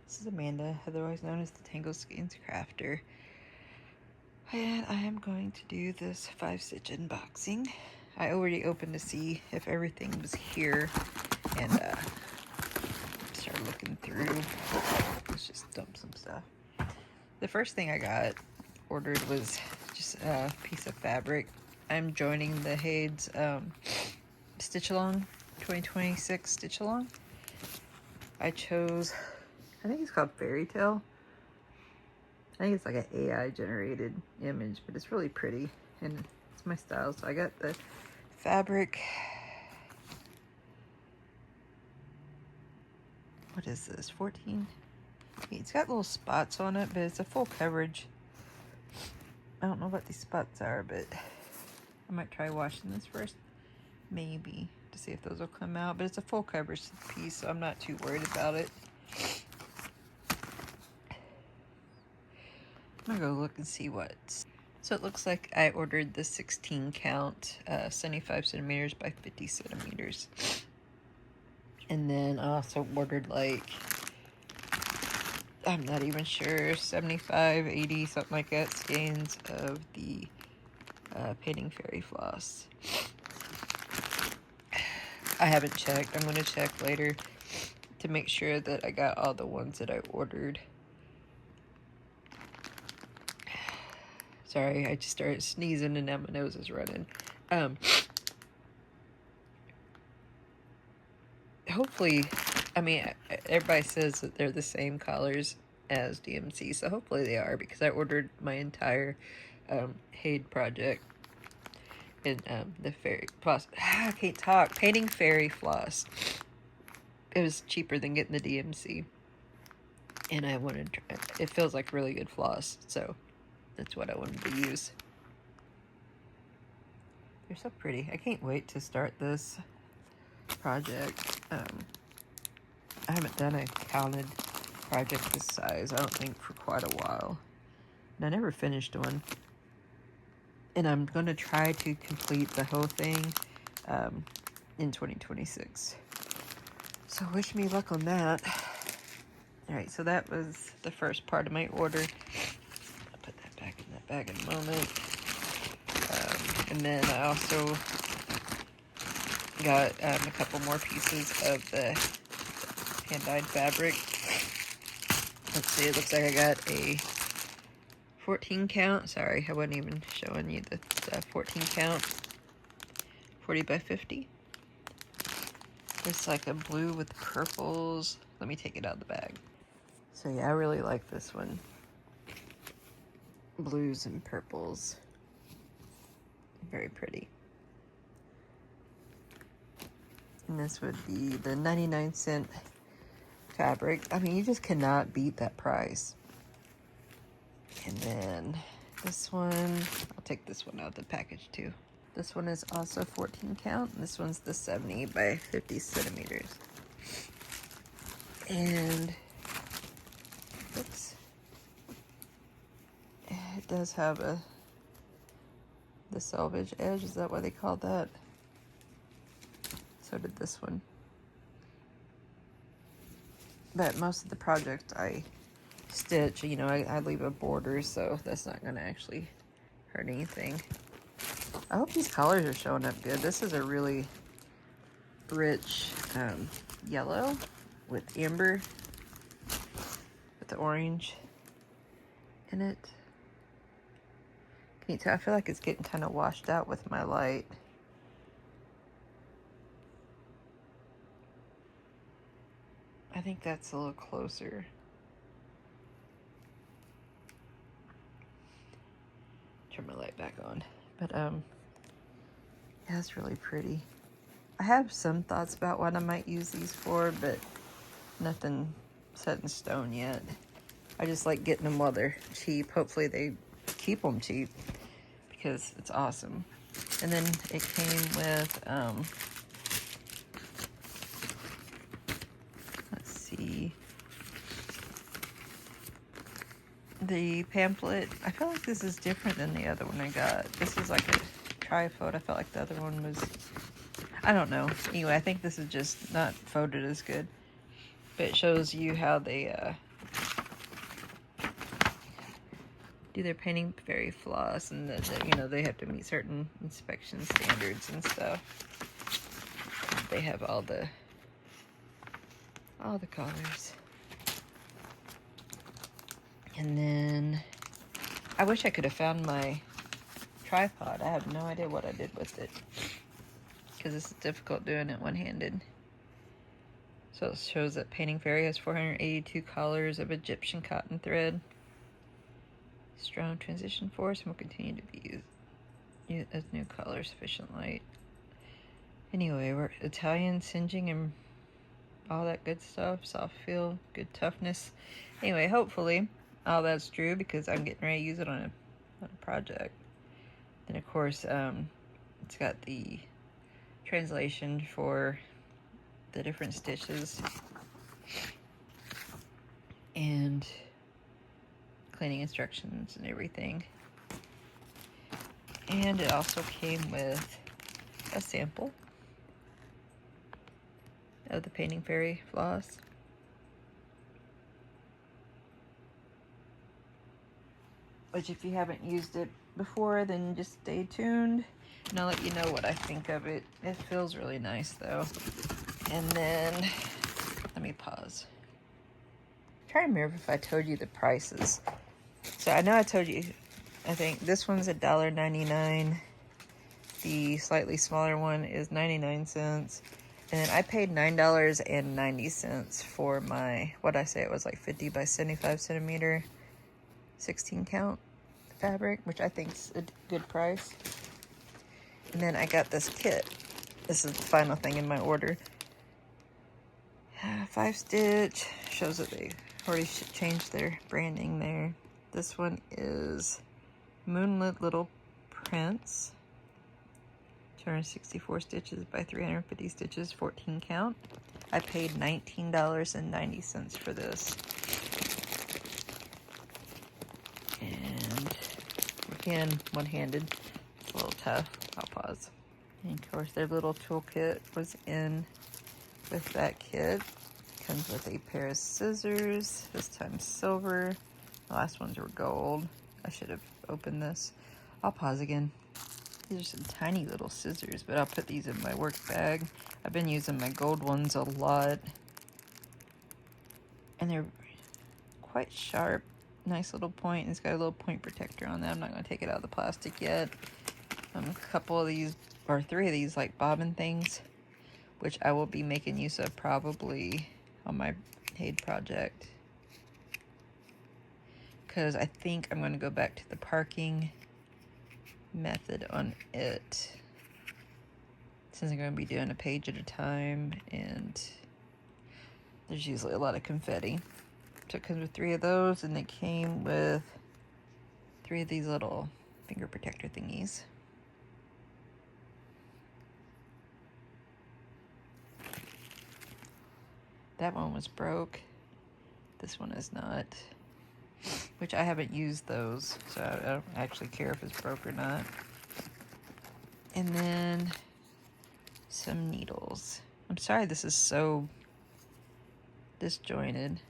This is Amanda, otherwise known as the tangledskeinscrafter, and I am going to do this 5-stitch unboxing. I already opened to see if everything was here, and started looking through. Let's just dump some stuff. The first thing I got ordered was just a piece of fabric. I'm joining the HAED's Stitch Along 2026 Stitch Along. I chose, I think it's called Fairy Tale. I think it's like an AI generated image, but it's really pretty and it's my style. So I got the fabric. What is this? 14? It's got little spots on it, but it's a full coverage. I don't know what these spots are, but I might try washing this first, maybe, to see if those will come out. But it's a full coverage piece, so I'm not too worried about it. I'm gonna go look and see what. So it looks like I ordered the 16 count, 75 centimeters by 50 centimeters. And then I also ordered, like, I'm not even sure, 75, 80, something like that, skeins of the Painting Fairy floss. I haven't checked. I'm going to check later to make sure that I got all the ones that I ordered. Sorry, I just started sneezing and now my nose is running. Hopefully, I mean, everybody says that they're the same colors as DMC, so hopefully they are, because I ordered my entire HAED project in the fairy floss. I can't talk. Painting Fairy floss. It was cheaper than getting the DMC, and I wanted to try it. It feels like really good floss, so that's what I wanted to use. They're so pretty. I can't wait to start this project. I haven't done a counted project this size, I don't think, for quite a while. And I never finished one. And I'm going to try to complete the whole thing in 2026. So wish me luck on that. Alright, so that was the first part of my order. I'll put that back in that bag in a moment. And then I also got a couple more pieces of the hand-dyed fabric. Let's see, it looks like I got a 14 count. Sorry, I wasn't even showing you the 14 count. 40 by 50. It's like a blue with purples. Let me take it out of the bag. So yeah, I really like this one. Blues and purples. Very pretty. And this would be the 99-cent fabric. I mean, you just cannot beat that price. And then this one, I'll take this one out of the package too. This one is also 14 count. And this one's the 70 by 50 centimeters. And oops, it does have the selvage edge. Is that what they call that? So did this one. But most of the projects I stitch, you know, I leave a border, so that's not going to actually hurt anything. I hope these colors are showing up good. This is a really rich yellow with amber with the orange in it. Can you tell? I feel like it's getting kind of washed out with my light. I think that's a little closer. Turn my light back on. But yeah, it's really pretty. I have some thoughts about what I might use these for, but nothing set in stone yet. I just like getting them while they're cheap. Hopefully they keep them cheap, because it's awesome. And then it came with let's see, the pamphlet. I feel like this is different than the other one I got. This is like a trifold. I felt like the other one was, I don't know. Anyway, I think this is just not folded as good. But it shows you how they do their painting fairy floss, and you know, they have to meet certain inspection standards and stuff. They have all the colors. And then I wish I could have found my tripod. I have no idea what I did with it, because it's difficult doing it one-handed. So it shows that Painting Fairy has 482 colors of Egyptian cotton thread. Strong transition force and will continue to be used as new color, sufficient light. Anyway, we're Italian singeing and all that good stuff. Soft feel, good toughness. Anyway, hopefully all that's true, because I'm getting ready to use it on a project. Then of course, it's got the translation for the different stitches and cleaning instructions and everything. And it also came with a sample of the Painting Fairy floss. Which, if you haven't used it before, then just stay tuned and I'll let you know what I think of it. It feels really nice though. And then, let me pause. I'm trying to remember if I told you the prices. So I know I told you, I think this one's $1.99. The slightly smaller one is 99 cents. And I paid $9.90 for my, what'd I say, it was like 50 by 75 centimeter, 16 count fabric, which I think is a good price. And then I got this kit. This is the final thing in my order. 5stitch, shows that they already changed their branding there. This one is Moonlit Little Prince. 264 stitches by 350 stitches, 14 count. I paid $19.90 for this. And again, one-handed. It's a little tough. I'll pause. And of course, their little toolkit was in with that kit. Comes with a pair of scissors, this time silver. The last ones were gold. I should have opened this. I'll pause again. These are some tiny little scissors, but I'll put these in my work bag. I've been using my gold ones a lot. And they're quite sharp. Nice little point. It's got a little point protector on that. I'm not going to take it out of the plastic yet. A couple of these, or 3 of these, like bobbin things, which I will be making use of probably on my HAED project. Because I think I'm going to go back to the parking method on it, since I'm going to be doing a page at a time and there's usually a lot of confetti. So it comes with 3 of those, and it came with 3 of these little finger protector thingies. That one was broke. This one is not. Which I haven't used those, so I don't actually care if it's broke or not. And then some needles. I'm sorry this is so disjointed.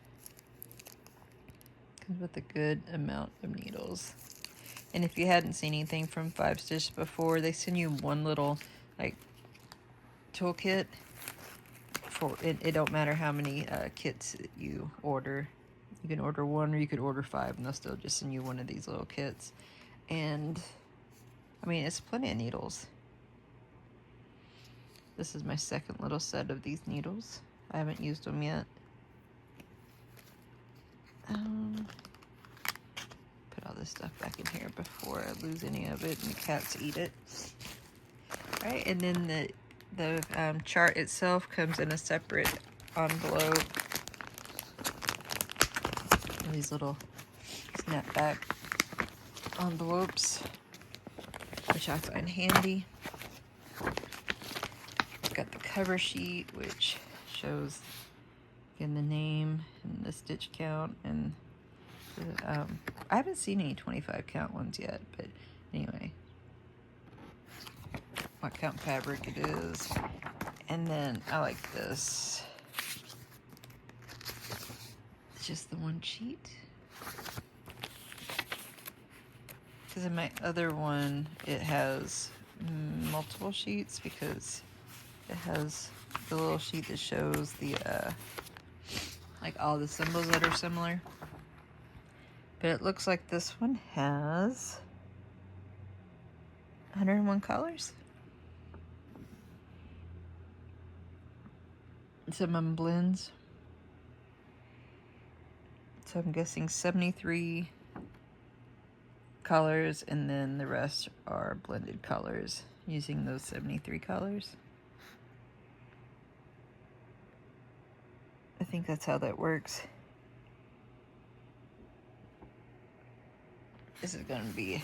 Comes with a good amount of needles. And if you hadn't seen anything from 5stitch before, they send you one little like toolkit. For it don't matter how many kits you order. You can order 1 or you could order 5, and they'll still just send you one of these little kits. And I mean, it's plenty of needles. This is my second little set of these needles. I haven't used them yet. Put all this stuff back in here before I lose any of it and the cats eat it. All right, and then the chart itself comes in a separate envelope. These little snapback envelopes, which I find handy. Got the cover sheet, which shows again the name and the stitch count, and I haven't seen any 25 count ones yet, but anyway, what count fabric it is. And then I like this. It's just the one sheet. Because in my other one, it has multiple sheets because it has the little sheet that shows the, like all the symbols that are similar. But it looks like this one has 101 colors. Some of them blends. So I'm guessing 73 colors, and then the rest are blended colors using those 73 colors. I think that's how that works. This is going to be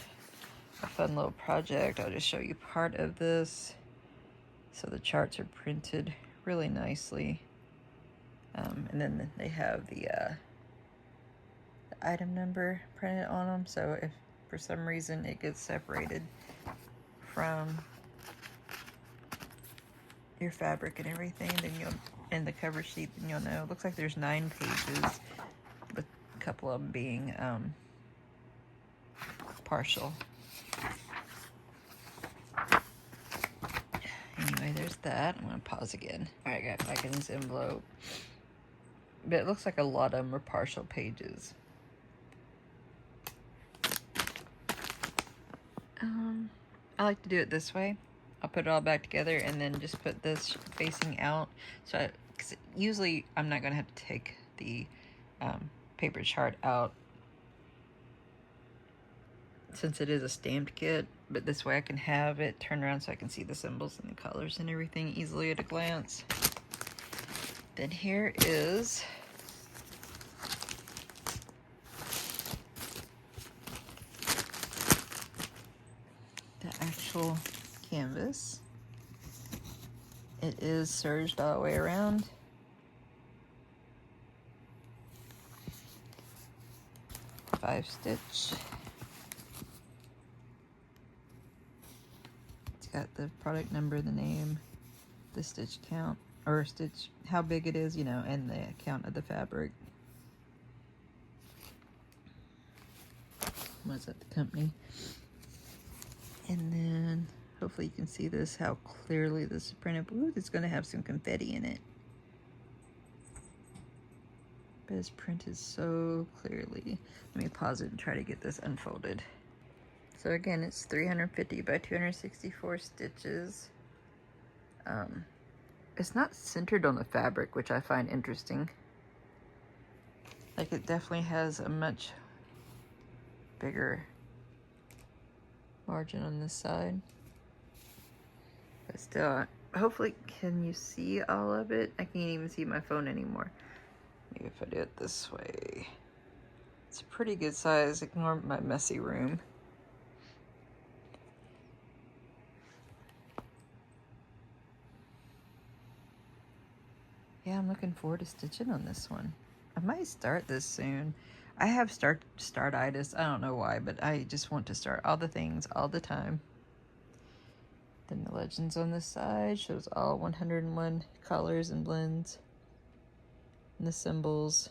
a fun little project. I'll just show you part of this. So the charts are printed really nicely. And then they have the item number printed on them. So if for some reason it gets separated from your fabric and everything, then you'll, in the cover sheet, then you'll know. It looks like there's 9 pages, with a couple of them being partial. Anyway, there's that. I'm gonna pause again. All right, got back in this envelope. But it looks like a lot of them are partial pages. I like to do it this way. I'll put it all back together and then just put this facing out. So usually I'm not gonna have to take the paper chart out since it is a stamped kit, but this way I can have it turn around so I can see the symbols and the colors and everything easily at a glance. Then here is the actual canvas. It is serged all the way around. Five stitch. It's got the product number, the name, the stitch count, or stitch, how big it is, you know, and the count of the fabric. Was at the company. And then hopefully you can see this, how clearly this is printed. Ooh, it's going to have some confetti in it. But it's printed so clearly. Let me pause it and try to get this unfolded. So again, it's 350 by 264 stitches. It's not centered on the fabric, which I find interesting. Like, it definitely has a much bigger margin on this side. But still, hopefully, can you see all of it? I can't even see my phone anymore. Maybe if I do it this way. It's a pretty good size. Ignore my messy room. Yeah, I'm looking forward to stitching on this one. I might start this soon. I have startitis. I don't know why, but I just want to start all the things all the time. Then the legends on this side shows all 101 colors and blends. And the symbols.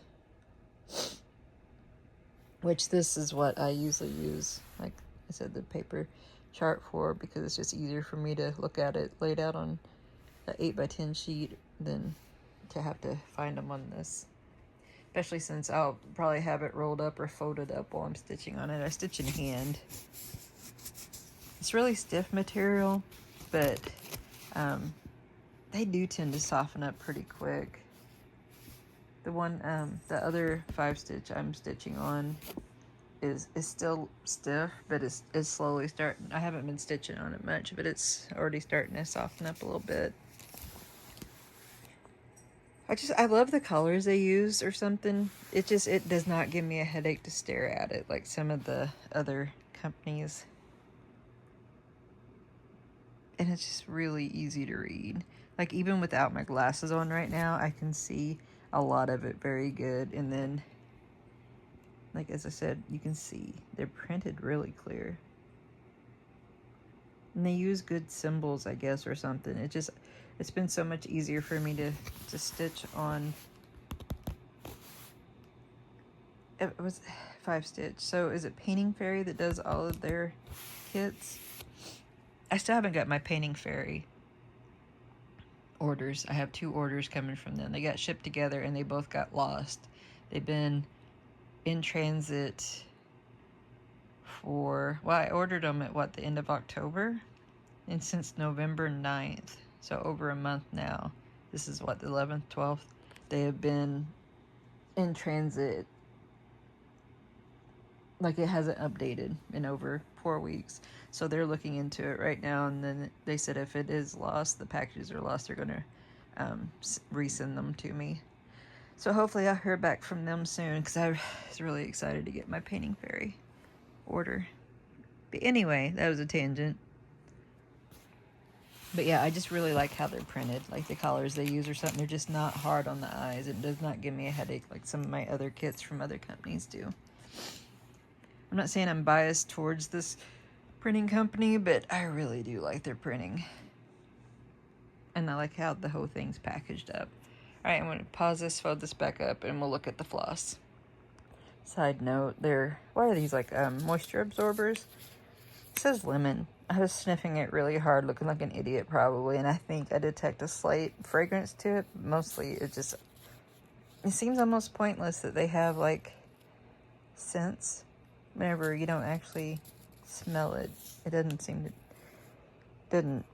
Which this is what I usually use, like I said, the paper chart for, because it's just easier for me to look at it laid out on an 8x10 sheet than to have to find them on this. Especially since I'll probably have it rolled up or folded up while I'm stitching on it. I stitch in hand. It's really stiff material, but they do tend to soften up pretty quick. The one, the other 5-stitch I'm stitching on is still stiff, but it's slowly starting. I haven't been stitching on it much, but it's already starting to soften up a little bit. I love the colors they use or something. It does not give me a headache to stare at it like some of the other companies. And it's just really easy to read. Like, even without my glasses on right now, I can see a lot of it very good. And then, like, as I said, you can see they're printed really clear. And they use good symbols, I guess, or something. It's been so much easier for me to stitch on it was 5stitch. So is it Painting Fairy that does all of their kits? I still haven't got my Painting Fairy orders. I have 2 orders coming from them. They got shipped together and they both got lost. They've been in transit for, well, I ordered them at what, the end of October? And since November 9th, so over a month now. This is what, the 11th, 12th? They have been in transit. Like, it hasn't updated in over 4 weeks. So they're looking into it right now, and then they said if it is lost, the packages are lost, they're going to resend them to me. So hopefully I'll hear back from them soon, because I was really excited to get my Painting Fairy order. But anyway, that was a tangent. But yeah, I just really like how they're printed. Like the colors they use or something, they're just not hard on the eyes. It does not give me a headache like some of my other kits from other companies do. I'm not saying I'm biased towards this printing company, but I really do like their printing. And I like how the whole thing's packaged up. Alright, I'm going to pause this, fold this back up, and we'll look at the floss. Side note, what are these, like moisture absorbers? It says lemon. I was sniffing it really hard, looking like an idiot probably, and I think I detect a slight fragrance to it. Mostly it seems almost pointless that they have like scents whenever you don't actually smell it. It doesn't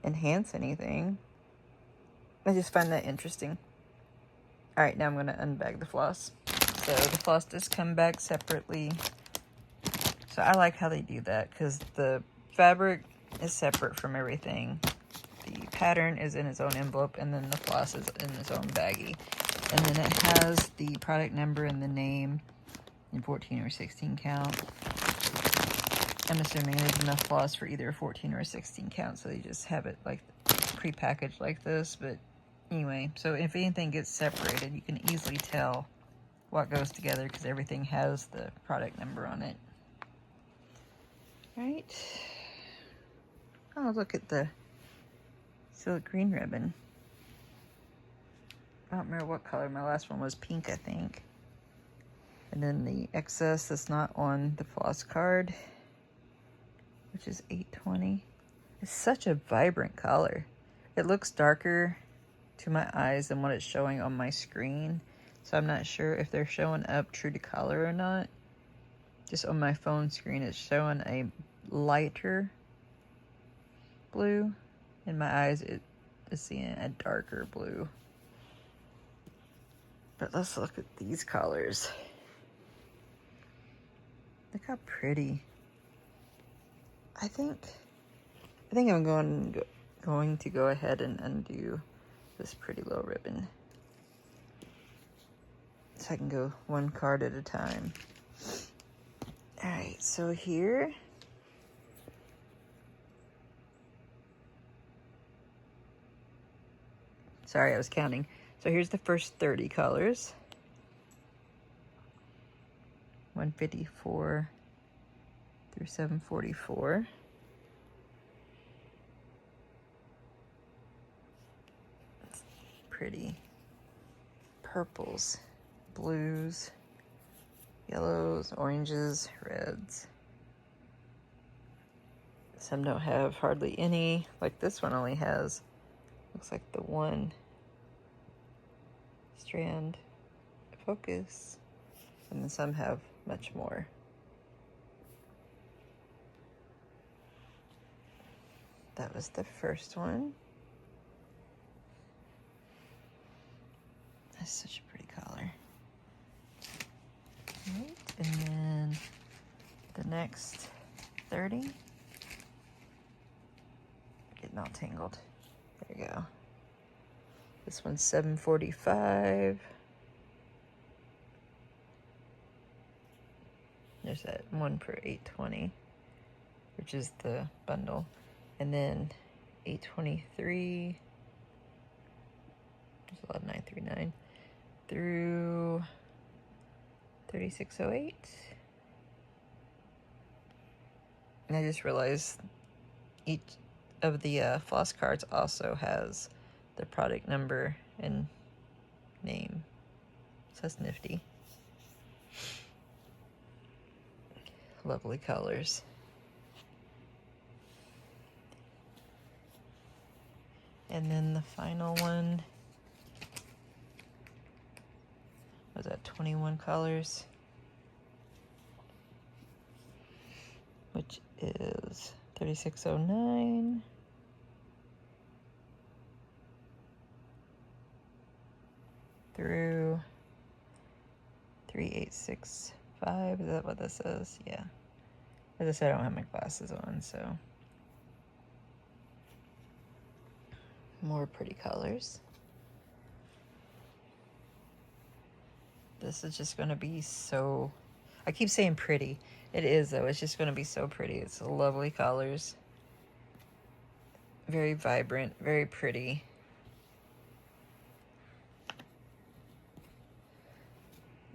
enhance anything. I just find that interesting. Alright, now I'm going to unbag the floss. So the floss does come back separately. So I like how they do that, because the fabric is separate from everything. The pattern is in its own envelope, and then the floss is in its own baggie. And then it has the product number and the name in 14 or 16 count. I'm assuming there's enough floss for either a 14 or a 16 count, so they just have it like pre-packaged like this. But anyway, so if anything gets separated, you can easily tell what goes together because everything has the product number on it. Right. Oh, look at the silk green ribbon. I don't remember what color. My last one was pink, I think. And then the excess that's not on the floss card, which is $8.20. It's such a vibrant color. It looks darker to my eyes than what it's showing on my screen. So I'm not sure if they're showing up true to color or not. Just on my phone screen, it's showing a lighter blue. In my eyes, it is seeing a darker blue. But let's look at these colors. Look how pretty. I think I'm going to go ahead and undo this pretty little ribbon, so I can go one card at a time. All right, so here. Sorry, I was counting. So here's the first 30 colors. 154 through 744. It's pretty. Purples, blues, yellows, oranges, reds. Some don't have hardly any. Like this one only has, looks like the one strand focus. And then some have much more. That was the first one. That's such a pretty color. Right, and then the next 30. Getting all tangled. There you go. This one's 745. There's that one for 820, which is the bundle. And then 823. There's a lot of 939 through 3608. And I just realized each of the floss cards also has the product number and name. So that's nifty. lovely colors. And then the final one was that 21 colors, which is 3609. Through 3865. Is that what this is? Yeah. As I said, I don't have my glasses on, so. More pretty colors. This is just going to be so, I keep saying pretty. It is though. It's just going to be so pretty. It's lovely colors. Very vibrant, very pretty.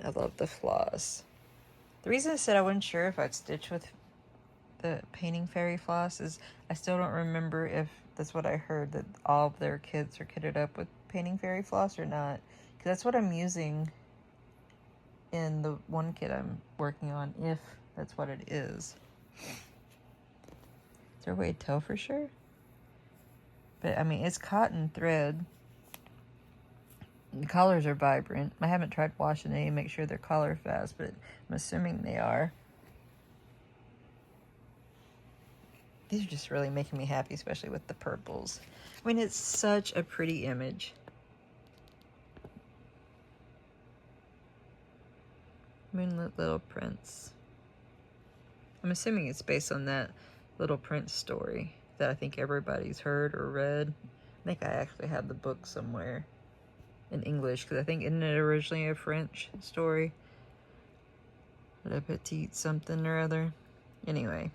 I love the floss. The reason I said I wasn't sure if I'd stitch with the painting fairy floss is I still don't remember if that's what I heard, that all of their kits are kitted up with painting fairy floss or not. Because that's what I'm using in the one kit I'm working on, if that's what it is. Is there a way to tell for sure? But I mean, it's cotton thread. The colors are vibrant. I haven't tried washing any to make sure they're color fast, but I'm assuming they are. These are just really making me happy, especially with the purples. I mean, it's such a pretty image. Moonlit Little Prince. I'm assuming it's based on that Little Prince story that I think everybody's heard or read. I think I actually have the book somewhere in English, because I think, isn't it originally a French story? Le Petit something or other. Anyway,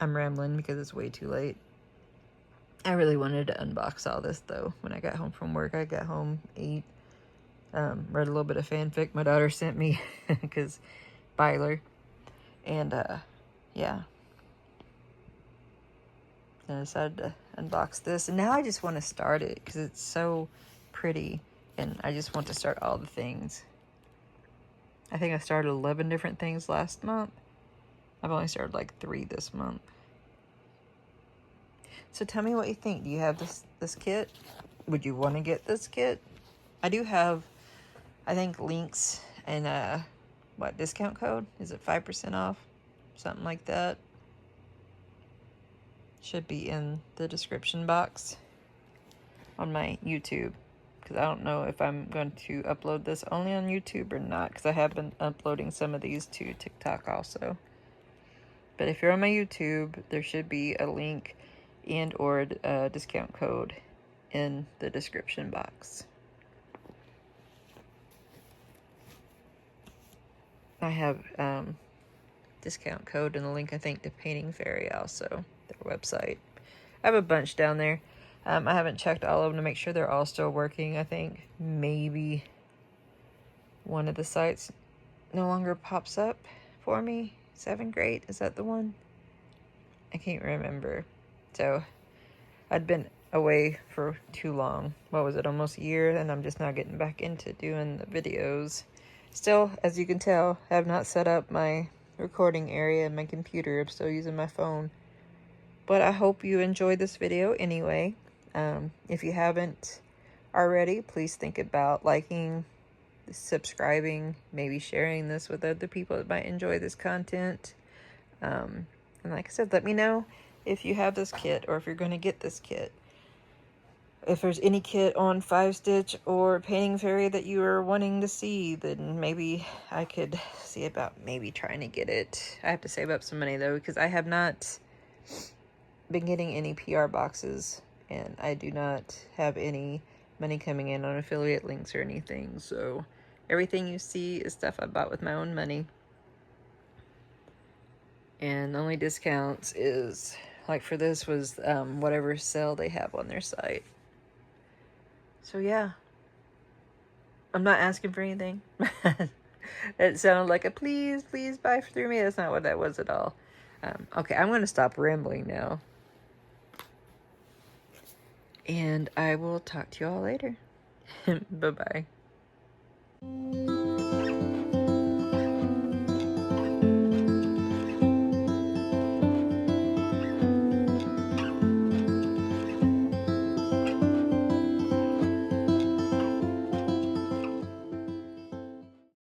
I'm rambling because it's way too late. I really wanted to unbox all this though. When I got home from work, I got home, ate, read a little bit of fanfic my daughter sent me, because Byler, and yeah. And I decided to unbox this, and now I just want to start it because it's so pretty, and I just want to start all the things. I think I started 11 different things last month. I've only started like 3 this month. So tell me what you think. Do you have this kit? Would you want to get this kit? I do have, I think, links and what discount code? Is it 5% off? Something like that. Should be in the description box on my YouTube, because I don't know if I'm going to upload this only on YouTube or not, because I have been uploading some of these to TikTok also. But if you're on my YouTube, there should be a link and or a discount code in the description box. I have discount code and a link, I think, to Painting Fairy also, their website. I have a bunch down there. I haven't checked all of them to make sure they're all still working. I think maybe one of the sites no longer pops up for me. 7th grade, is that the one? I can't remember. So I'd been away for too long. What was it, almost a year? And I'm just now getting back into doing the videos. Still, as you can tell, I have not set up my recording area in my computer. I'm still using my phone. But I hope you enjoyed this video anyway. If you haven't already, please think about liking, subscribing, maybe sharing this with other people that might enjoy this content. And like I said, let me know if you have this kit or if you're going to get this kit. If there's any kit on 5stitch or Painting Fairy that you are wanting to see, then maybe I could see about maybe trying to get it. I have to save up some money though, because I have not been getting any PR boxes, and I do not have any money coming in on affiliate links or anything. So everything you see is stuff I bought with my own money. And the only discounts is, like for this was whatever sale they have on their site. So yeah, I'm not asking for anything. It sounded like a please, please buy through me. That's not what that was at all. Okay, I'm going to stop rambling now. And I will talk to you all later. Bye-bye.